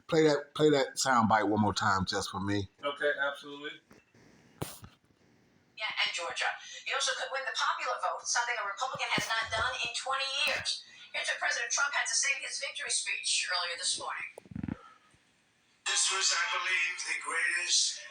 Play that sound bite one more time just for me. Okay, absolutely. Yeah, and Georgia. You also could win the popular vote, something a Republican has not done in 20 years. Here's what President Trump had to say in his victory speech earlier this morning. This was, I believe, the greatest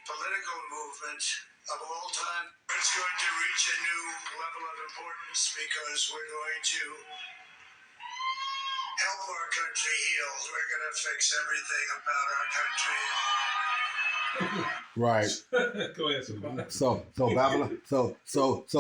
political movement of all time. It's going to reach a new level of importance because we're going to help our country heal. We're going to fix everything about our country. Right. Go ahead, Savannah. So Babylon. So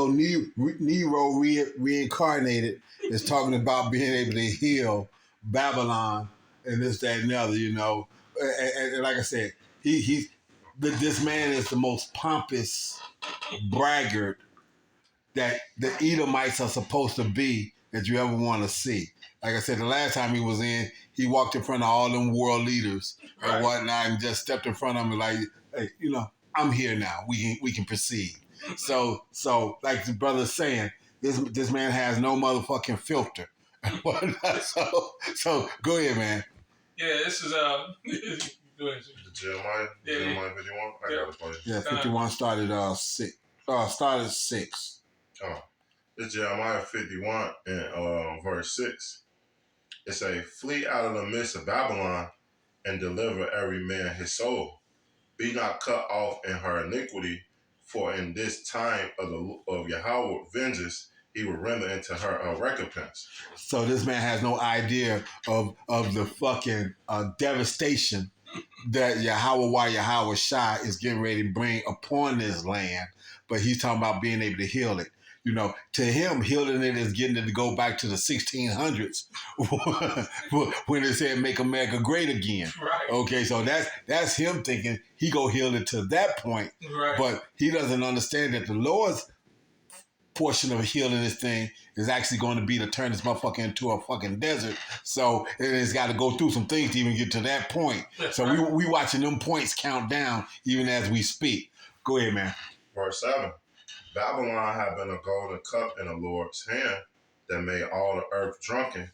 Nero reincarnated is talking about being able to heal Babylon and this, that, and the other. You know, and like I said, this man is the most pompous braggart that the Edomites are supposed to be that you ever want to see. Like I said, the last time he was in, he walked in front of all them world leaders and whatnot, and just stepped in front of them and like, hey, you know, I'm here now. We can proceed. So like the brother's saying, this man has no motherfucking filter. so go ahead, man. Yeah, this is go ahead. Jeremiah 51. I got it for you. Yeah, 51 started 6. Started 6. Oh, it's Jeremiah 51 and verse 6. It say, "Flee out of the midst of Babylon, and deliver every man his soul. Be not cut off in her iniquity, for in this time of Yahweh vengeance, he will render into her a recompense." So this man has no idea of the fucking devastation that Yahweh Shai is getting ready to bring upon this land, but he's talking about being able to heal it. You know, to him, healing it is getting it to go back to the 1600s when it said "Make America Great Again." Right. Okay, so that's him thinking he go heal it to that point, Right. But he doesn't understand that the Lord's portion of healing this thing is actually going to be to turn this motherfucker into a fucking desert. So it's got to go through some things to even get to that point. So we watching them points count down even as we speak. Go ahead, man. Verse 7. Babylon had been a golden cup in the Lord's hand that made all the earth drunken.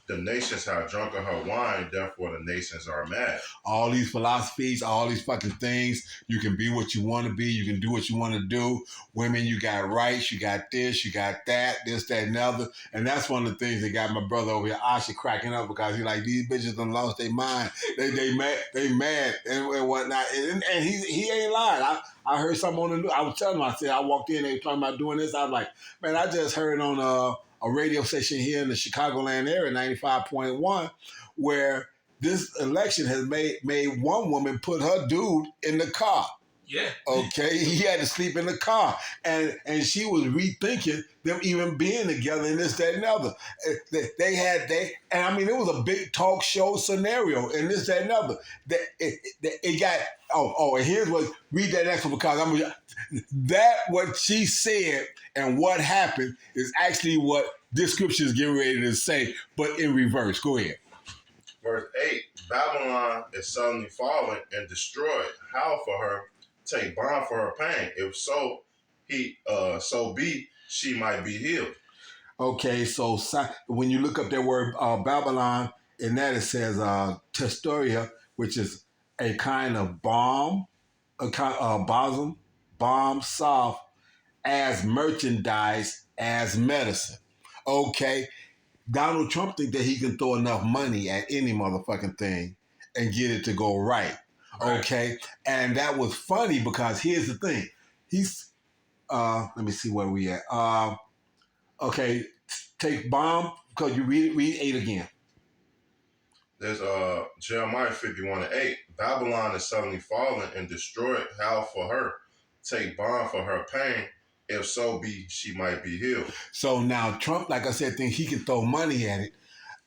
The nations have drunken her wine, therefore the nations are mad. All these philosophies, all these fucking things, you can be what you want to be, you can do what you want to do. Women, you got rights, you got this, you got that, and the other. And that's one of the things that got my brother over here, Asha, cracking up because he's like, these bitches done lost their mind. They mad and whatnot. And he ain't lying. I heard something on the news. I was telling him, I said, I walked in, they were talking about doing this. I was like, man, I just heard on a radio station here in the Chicagoland area, 95.1, where this election has made one woman put her dude in the car. Yeah. Okay, he had to sleep in the car, and she was rethinking them even being together and this, that, and the other. And I mean, it was a big talk show scenario and this, that, and the other. It got and here's what read that next one because what she said and what happened is actually what this scripture is getting ready to say, but in reverse. Go ahead. Verse 8. Babylon is suddenly fallen and destroyed. How for her? Take balm for her pain. If so, so be she might be healed. Okay, so when you look up that word Babylon, in that it says testoria, which is a kind of balm, balm soft as merchandise, as medicine. Okay, Donald Trump think that he can throw enough money at any motherfucking thing and get it to go right. Okay, and that was funny because here's the thing. He's, let me see where we at. Okay, take balm, because you read 8 again. There's Jeremiah 51 and 8. Babylon is suddenly fallen and destroyed. How for her? Take balm for her pain. If so be she might be healed. So now Trump, like I said, thinks he can throw money at it.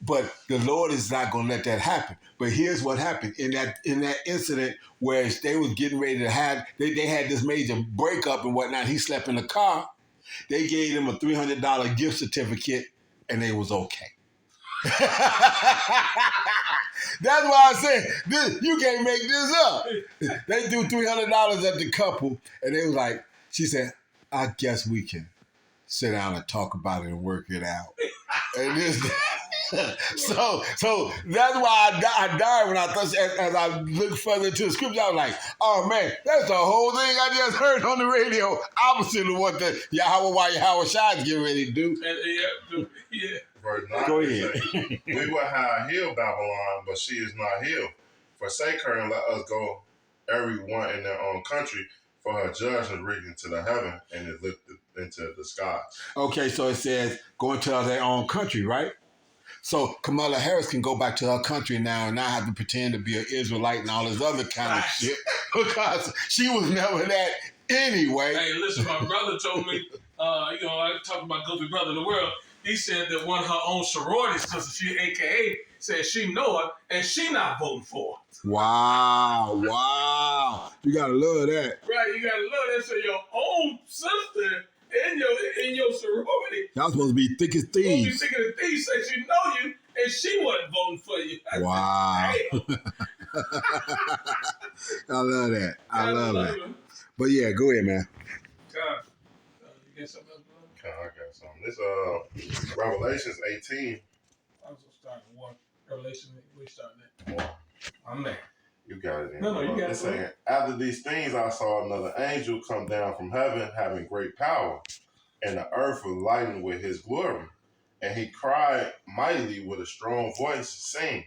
But the Lord is not going to let that happen. But here's what happened in that incident where they was getting ready to have they had this major breakup and whatnot. He slept in the car. They gave him a $300 gift certificate, and they was okay. That's why I said you can't make this up. They threw $300 at the couple, and they was like, she said, "I guess we can sit down and talk about it and work it out." And this. so that's why I died when I thought, as I looked further into the scripture, I was like, oh man, that's the whole thing I just heard on the radio, opposite of what the Yahweh Shai is getting ready to do. Yeah. Verse 9, Go it ahead. say, we will have healed Babylon, but she is not healed. Forsake her and let us go, everyone in their own country, for her judgment reaching to the heaven and is lifted into the skies. Okay, so it says go into their own country, right? So Kamala Harris can go back to her country now and not have to pretend to be an Israelite and all this other kind of shit because she was never that anyway. Hey, listen, my brother told me, I talk about Goofy Brother in the World. He said that one of her own sororities, because she AKA, said she know her and she not voting for her. Wow. You gotta love that. Right, you gotta love that. So your own sister in your sorority, Y'all supposed to be thick as who be thieves. thinking of thieves, said she know you and she wasn't voting for you. Wow. I love that. I love that. But yeah, go ahead, man. God, you get something else, brother? Okay, I got something. This Revelations 18. I was gonna start at 1. Revelation, we starting at. I'm there. You got it. No, you got it. It's saying, after these things, I saw another angel come down from heaven, having great power, and the earth was lightened with his glory. And he cried mightily with a strong voice, saying,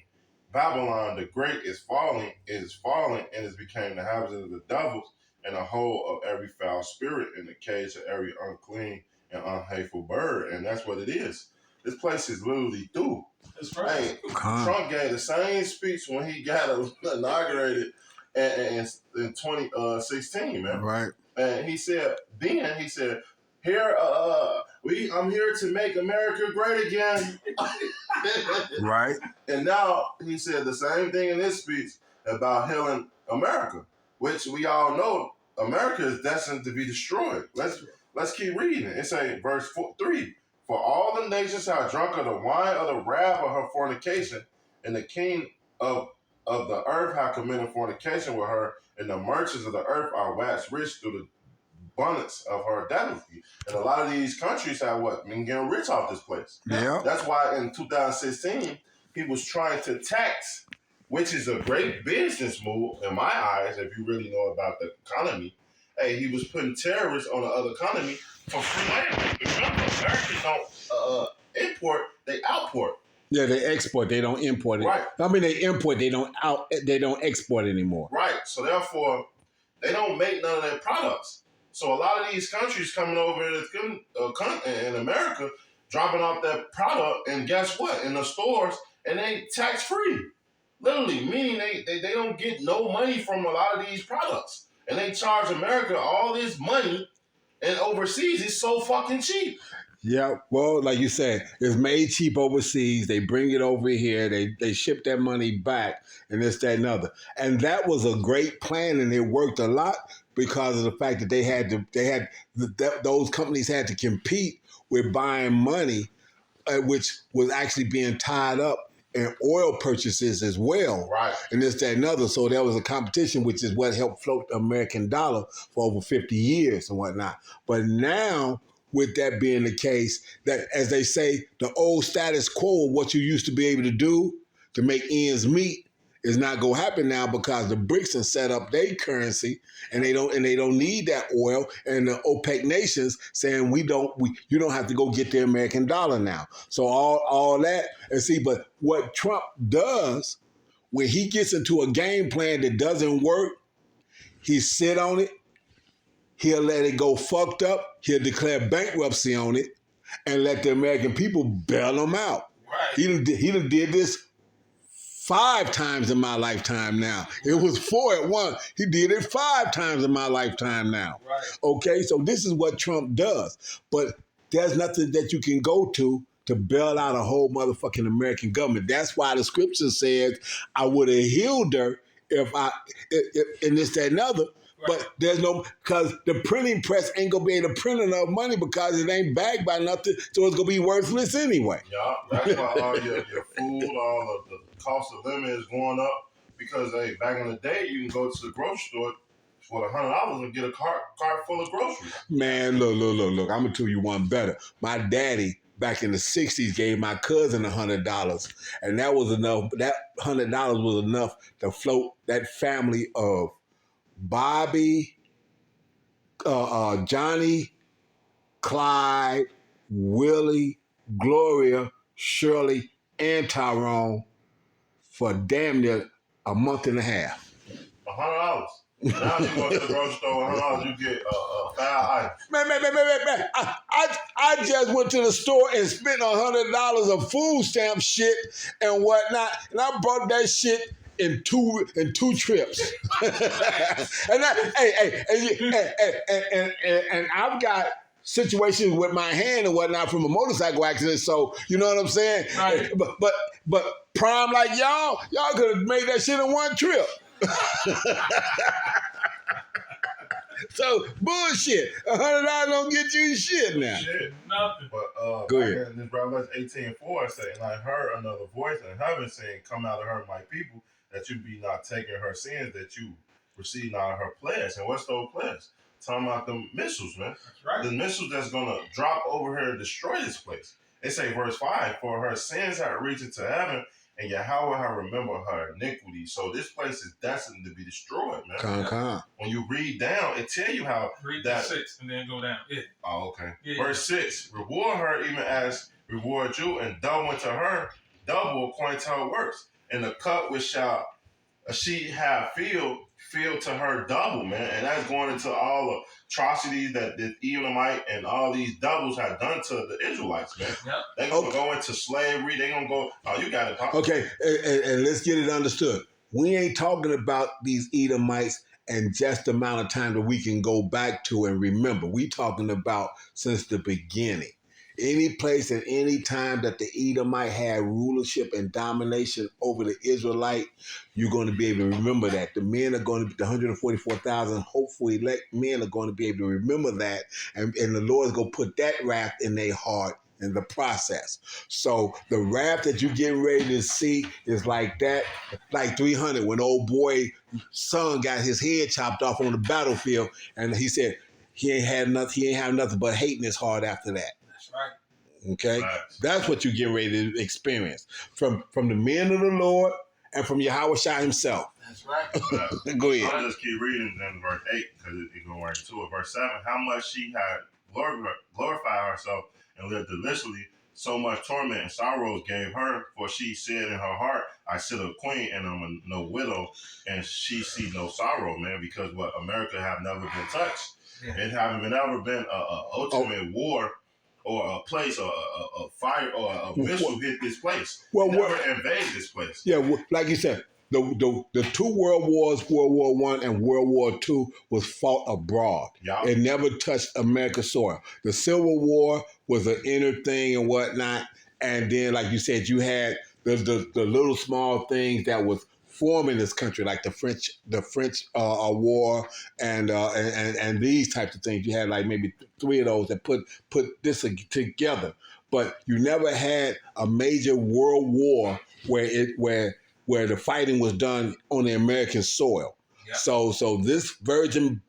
Babylon the Great is falling, and is became the house of the devils, and the hole of every foul spirit, and the cage of every unclean and unhateful bird. And that's what it is. This place is literally through. That's right. Hey, Trump gave the same speech when he got inaugurated in 2016, man. Right. And he said, here, I'm here to make America great again. Right. And now he said the same thing in his speech about healing America, which we all know America is destined to be destroyed. Let's keep reading. It say verse 3. For all the nations have drunk of the wine of the wrath of her fornication, and the king of the earth have committed fornication with her, and the merchants of the earth are waxed rich through the abundance of her delicacy. And a lot of these countries have been getting rich off this place. Yeah. That's why in 2016 he was trying to tax, which is a great business move in my eyes. If you really know about the economy, hey, he was putting tariffs on the other economy for free labor. Remember, Americans don't import; they outport. Yeah, they export. They don't import it. Right. I mean, they import. They don't export anymore. Right. So therefore, they don't make none of their products. So a lot of these countries coming over in America, dropping off that product, and guess what? In the stores, and they tax free. Literally, meaning they don't get no money from a lot of these products, and they charge America all this money, and overseas it's so fucking cheap. Yeah, well, like you said, it's made cheap overseas. They bring it over here. They ship that money back, and this, that, and other. And that was a great plan, and it worked a lot because of the fact that those companies had to compete with buying money, which was actually being tied up in oil purchases as well. Right. And this, that, and other. So there was a competition, which is what helped float the American dollar for over 50 years and whatnot. But now, with that being the case, that, as they say, the old status quo of what you used to be able to do to make ends meet is not going to happen now because the BRICS have set up their currency and they don't need that oil, and the OPEC nations saying you don't have to go get the American dollar now. So all that, and see, but what Trump does when he gets into a game plan that doesn't work, he sit on it. He'll let it go fucked up. He'll declare bankruptcy on it and let the American people bail him out. Right. He done did this 5 times in my lifetime now. It was 4 at once. He did it 5 times in my lifetime now. Right. Okay, so this is what Trump does. But there's nothing that you can go to bail out a whole motherfucking American government. That's why the scripture says, I would have healed her if and this, that, and other. Right. But there's no, because the printing press ain't going to be able to print enough money because it ain't backed by nothing, so it's going to be worthless anyway. Yeah, that's why all your food, all of the cost of living is going up because, hey, back in the day, you can go to the grocery store for $100 and get a cart full of groceries. Man, look. I'm going to tell you one better. My daddy back in the 60s gave my cousin $100, and that was enough. That $100 was enough to float that family of Bobby, Johnny, Clyde, Willie, Gloria, Shirley, and Tyrone for damn near a month and a half. $100. Now you go to the grocery store, $100, you get 5 items. Man. I just went to the store and spent $100 of food stamp shit and whatnot, and I brought that shit in two trips. And I've got situations with my hand and whatnot from a motorcycle accident, so you know what I'm saying. Right. But prime like y'all could have made that shit in one trip. So bullshit. $100 don't get you shit now. Shit. Nothing. But Go ahead. in this Revelation 18:4 saying, and I heard another voice in heaven saying, "Come out of her, my people, that you be not taking her sins, that you receive not her pledge." And what's those pledge? Talking about the missiles, man. That's right. The missiles that's gonna drop over here and destroy this place. They say verse 5, "For her sins have reached into heaven, and Yahweh have remembered her iniquity." So this place is destined to be destroyed, man. Con. When you read down, it tell you how Read that. 6 and then go down. Yeah. Oh, okay. Yeah. Verse 6, "Reward her even as reward you, and double unto her, double according to her works. And the cup which shall she have filled to her double," man. And that's going into all the atrocities that the Edomite and all these doubles have done to the Israelites, man. Yep. They're going to go into slavery. They're going to go, oh, you got it, Pop. Okay, and let's get it understood. We ain't talking about these Edomites and just the amount of time that we can go back to and remember. We talking about since the beginning. Any place at any time that the Edomite had rulership and domination over the Israelite, you're going to be able to remember that. The men are going to be, the 144,000 hopefully elect men are going to be able to remember that, and the Lord's going to put that wrath in their heart in the process. So the wrath that you're getting ready to see is like that, like 300, when old boy son got his head chopped off on the battlefield, and he said he ain't have nothing but hate in his heart after that. Right. Okay, Right. that's what you're getting ready to experience from the men of the Lord and from Yahweh Shai himself. That's right. Go ahead. I'll just keep reading in verse 8 because it going right into it. Verse 7, "How much she had glorified herself and lived deliciously, so much torment and sorrows gave her. For she said in her heart, I sit a queen and I'm no widow, and she see no sorrow," man, because what America have never been touched. Yeah. It haven't ever been a ultimate war or a place or a fire or a missile hit this place. Well, Never invade this place. Yeah, like you said, the two world wars, World War I and World War II, was fought abroad. Yeah. It never touched America's soil. The Civil War was an inner thing and whatnot, and then, like you said, you had the little small things that was forming this country, like the French War and these types of things. You had like maybe 3 of those that put this together, but you never had a major world war where the fighting was done on the American soil. Yep. So this virgin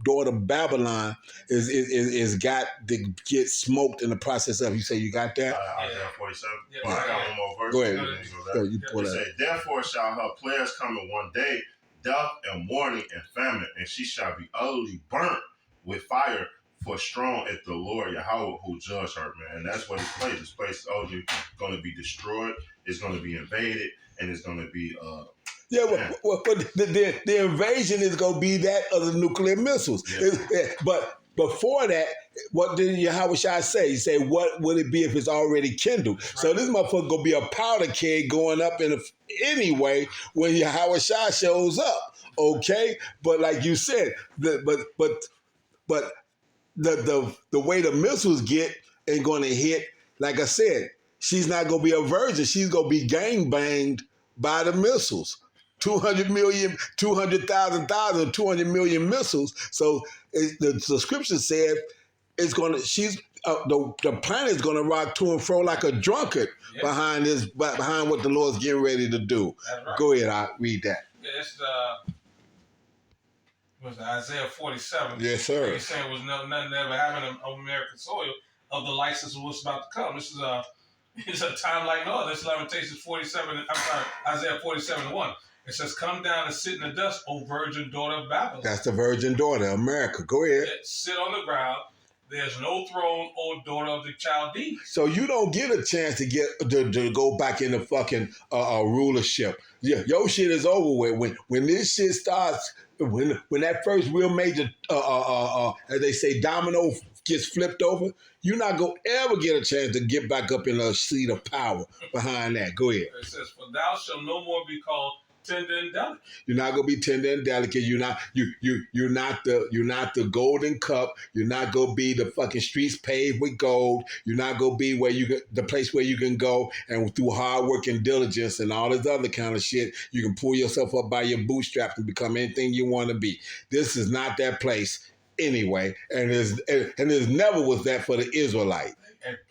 daughter Babylon is got to get smoked in the process of. You say you got that? Isaiah 47. Yeah. I got one more verse. Go ahead. And then you go Go, there. you pull It that. say, "Therefore shall her players come in one day, death and mourning and famine, and she shall be utterly burnt with fire, for strong is the Lord Yahweh who judge her," man. And that's what this place. This place is ultimately going to be destroyed. It's going to be invaded, and it's going to be Yeah, but the invasion is going to be that of the nuclear missiles. Yeah. But before that, what did Yahweh Shai say? He said, what would it be if it's already kindled? Right. So this motherfucker going to be a powder keg going up anyway when Yahweh Shai shows up, okay? But like you said, the way the missiles get ain't going to hit, like I said, she's not going to be a virgin. She's going to be gang banged by the missiles. 200 million, 200,000, 200 million missiles. So the scripture said it's going to. The planet's going to rock to and fro like a drunkard behind what the Lord's getting ready to do. Right. Go ahead, I read that. Yeah, it's was Isaiah 47. Yes, sir. He's saying was nothing ever happened on American soil of the license of what's about to come. This is it's a time like no other. This is Lamentations 47. I'm sorry, Isaiah 47:1. It says, "Come down and sit in the dust, O virgin daughter of Babylon." That's the virgin daughter, America. Go ahead. Sit on the ground. There's no throne, O daughter of the Chaldees. So you don't get a chance to get to go back into fucking rulership. Yeah, your shit is over with. When this shit starts, when that first real major, as they say, domino gets flipped over, you're not gonna ever get a chance to get back up in a seat of power behind that. Go ahead. It says, "For thou shalt no more be called tender and delicate." You're not gonna be tender and delicate. You're not the golden cup. You're not gonna be the fucking streets paved with gold. You're not gonna be the place where you can go and through hard work and diligence and all this other kind of shit, you can pull yourself up by your bootstraps and become anything you want to be. This is not that place anyway, and it never was that for the Israelite.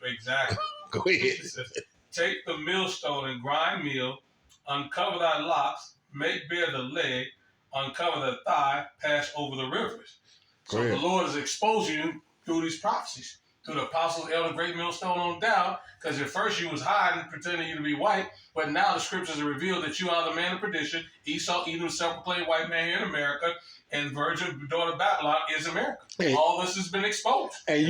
Exactly. Go ahead. It says, "Take the millstone and grind meal, uncover thy locks, make bare the leg, uncover the thigh, pass over the rivers." So the Lord is exposing you through these prophecies, through the apostles, elder, great millstone on down, because at first you was hiding, pretending you to be white, but now the scriptures are revealed that you are the man of perdition. Esau, Edom, self-proclaimed white man here in America, and virgin daughter of Babylon is America. And all this has been exposed. And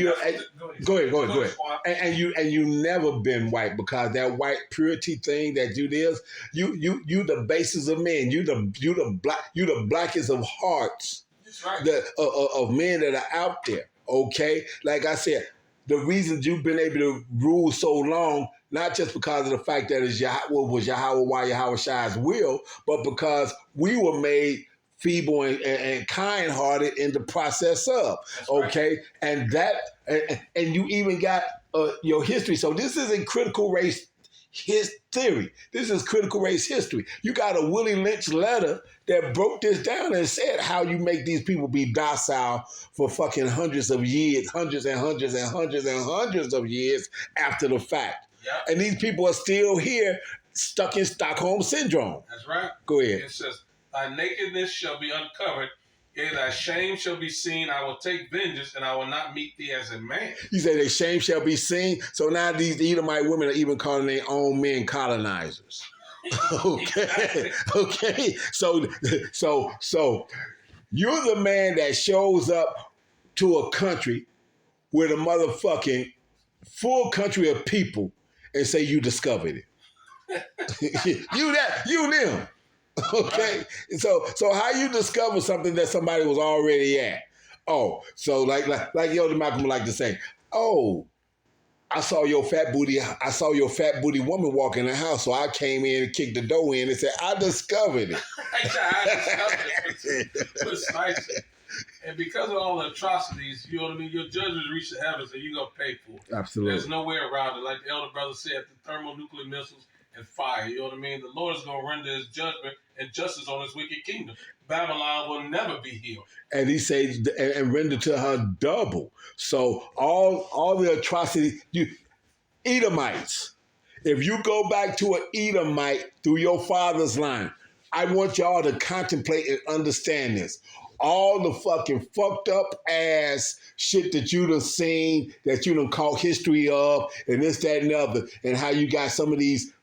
go ahead. And you never been white, because that white purity thing that you is, you the basis of men. You the blackest of hearts. That's right. Of men that are out there. Okay, like I said, the reasons you've been able to rule so long, not just because of the fact that it's Yahweh Shai's will, but because we were made feeble and kind-hearted in the process of. That's okay, right. and you even got your history. So this isn't critical race theory. This is critical race history. You got a Willie Lynch letter that broke this down and said how you make these people be docile for fucking hundreds of years, hundreds of years after the fact. Yep. And these people are still here, stuck in Stockholm Syndrome. That's right. Go ahead. It says, "Thy nakedness shall be uncovered, yea, thy shame shall be seen. I will take vengeance, and I will not meet thee as a man." You say their shame shall be seen. So now these Edomite women are even calling their own men colonizers. Okay. Okay. So you're the man that shows up to a country with a motherfucking full country of people and say you discovered it. you them. Okay. So how you discover something that somebody was already at? Oh, so like Elder Malcolm would like to say, oh, I saw your fat booty woman walk in the house, so I came in and kicked the door in and said, I discovered it. Precisely. And because of all the atrocities, you know what I mean, your judgment reach the heavens and you're going to pay for it. Absolutely. There's no way around it. Like the elder brother said, the thermonuclear missiles and fire, you know what I mean? The Lord is going to render his judgment and justice on his wicked kingdom. Babylon will never be healed. And he says, and render to her double. So all the atrocity, Edomites, if you go back to an Edomite through your father's line, I want y'all to contemplate and understand this. All the fucking fucked up ass shit that you done seen, that you done caught history of, and this, that, and the other, and how you got some of these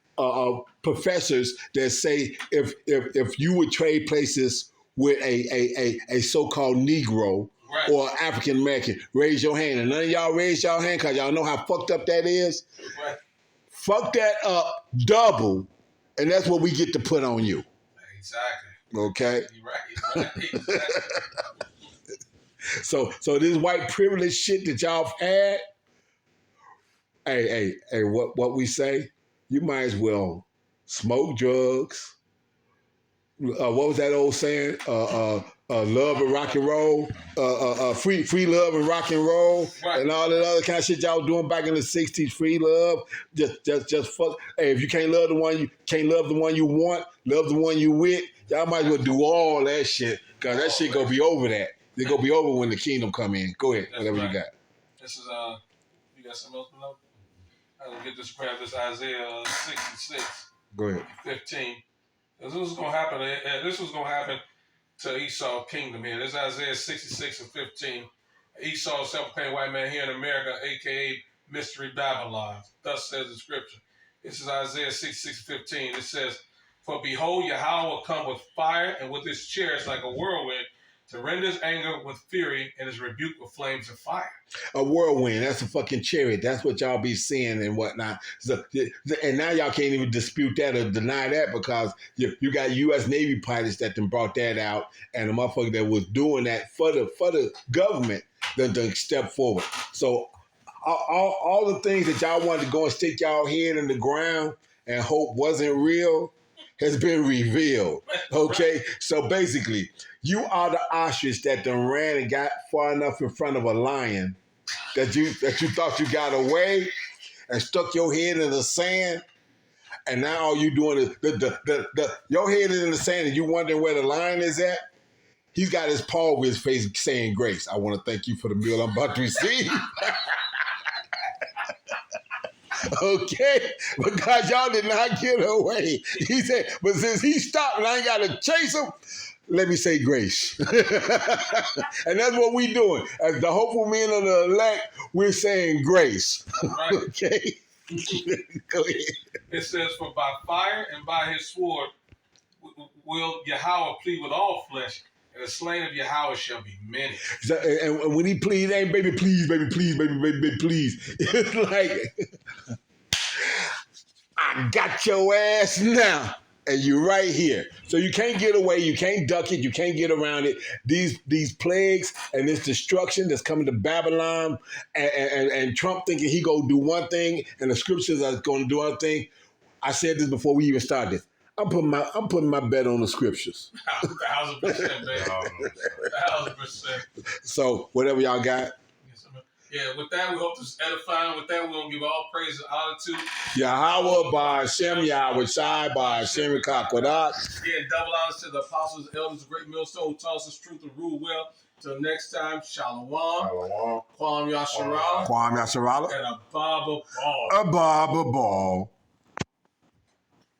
professors that say if you would trade places with a so-called Negro, right, or African American, raise your hand. And none of y'all raise y'all hand because y'all know how fucked up that is. Right. Fuck that up double, and that's what we get to put on you. Exactly. Okay? You're right. Exactly. So this white privilege shit that y'all had, hey, what we say? You might as well smoke drugs. What was that old saying? Love and rock and roll, free love and rock and roll, right, and all that other kind of shit y'all doing back in the '60s. Free love, just fuck. Hey, if you can't love the one you want, love the one you with. Y'all might as well do all that shit, cause that shit gonna be over. That they gonna be over when the kingdom come in. Go ahead, that's whatever right. You got. This is you got something else to know? I'm gonna get this prayer. This Isaiah 66. Go ahead. 15. This was gonna happen. This was gonna happen to Esau kingdom here. This is Isaiah 66 and 15. Esau, self-proclaimed white man here in America, a.k.a. mystery Babylon. Thus says the scripture. This is Isaiah 6:15. It says, "For behold, Yahweh will come with fire, and with his chariots like a whirlwind, to rend his anger with fury, and his rebuke with flames of fire." A whirlwind, that's a fucking chariot. That's what y'all be seeing and whatnot. So, and now y'all can't even dispute that or deny that because you got U.S. Navy pilots that then brought that out, and the motherfucker that was doing that for the government done step forward. So all the things that y'all wanted to go and stick y'all head in the ground and hope wasn't real has been revealed. Okay? So basically, you are the ostrich that done ran and got far enough in front of a lion that you thought you got away and stuck your head in the sand, and now all you doing is your head is in the sand and you wondering where the lion is at. He's got his paw over his face saying grace. I want to thank you for the meal I'm about to receive. Okay, because y'all did not get away. He said, but since he stopped and I ain't got to chase him, let me say grace. And that's what we doing. As the hopeful men of the elect, we're saying grace. Right. Okay? Go ahead. It says, "For by fire and by his sword will Yahweh plead with all flesh, and the slain of Yahweh shall be many." So, and when he pleads, ain't baby, please, baby, please, baby, please. It's like, I got your ass now. And you're right here. So you can't get away, you can't duck it, you can't get around it. These plagues and this destruction that's coming to Babylon and Trump thinking he gonna do one thing and the scriptures are gonna do one thing. I said this before we even started. I'm putting my bet on the scriptures. 1,000%, baby. 1,000%. So whatever y'all got. Yeah, with that, we hope this is edifying. With that, we're going to give all praise and honor to Yahweh by Hashem, Yahweh Shai by Hashem Kakodat. Again, double honors to the apostles, elders, great millstone who taught us truth and rule well. Till next time, Shalom. Shalom. Kwam Yasharal. Kwam Yasharala. And a Baba Ball. A Baba Ball.